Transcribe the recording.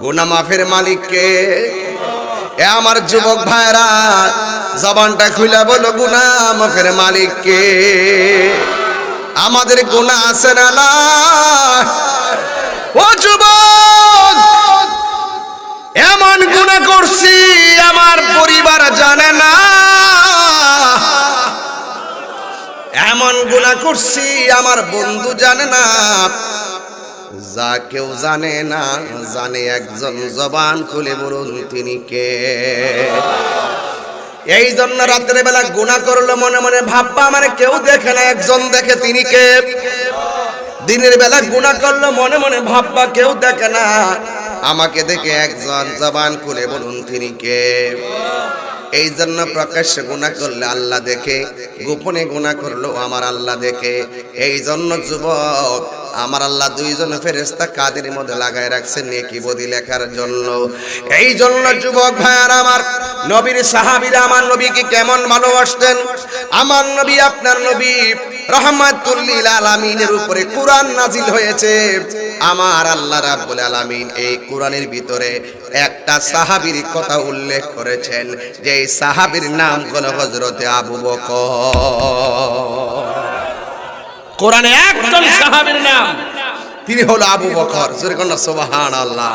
গুনাহ মাফের মালিক কে? এ আমার যুবক ভাইরা, জবানটা খুলে বলো গুনাহ মাফের মালিক কে? আমাদের গুনাহ আছে না নাই? ও যুবক, এমন গুনাহ করছি আমার পরিবার জানে না, এমন গুনাহ করছি আমার বন্ধু জানে না, যা কেউ জানে না জানে একজন, জবান খুলে বলুন তিনি কে? এই জন্য রাতের বেলা গুনাহ করলে মনে মনে ভাববা আমার কেউ দেখে না, একজন দেখে, তিনি কে? দিনের বেলা গুনাহ করলে মনে মনে ভাববা কেউ দেখে না, আমাকে দেখে একজন, জবান খুলে বলুন তিনি কে? এই জন্য প্রকাশ্যে গুনাহ করলে আল্লাহ দেখে, গোপনে গুনাহ করলেও আমার আল্লাহ দেখে। এই জন্য যুবক, আমার আল্লাহ দুইজন ফেরেশতা কাদের মধ্যে লাগায় রাখছেন নেকি বদি লেখার জন্য। এই জন্য যুবক ভাইয়ার আমার, নবীর সাহাবীরা আমার নবীকে কেমন ভালোবাসতেন। আমার নবী, আপনার নবী রাহমাতুল লিল আলামিনের উপরে কুরআন নাজিল হয়েছে। আমার আল্লাহ রাব্বুল আলামিন এই কুরআনের ভিতরে একটা সাহাবীর কথা উল্লেখ করেছেন, যে এই সাহাবীর নাম হলো হযরতে আবু বকর। কোরআনে একজন সাহাবীর নাম, তিনি হলো আবু বকর। জোরে কোন সুবহানাল্লাহ।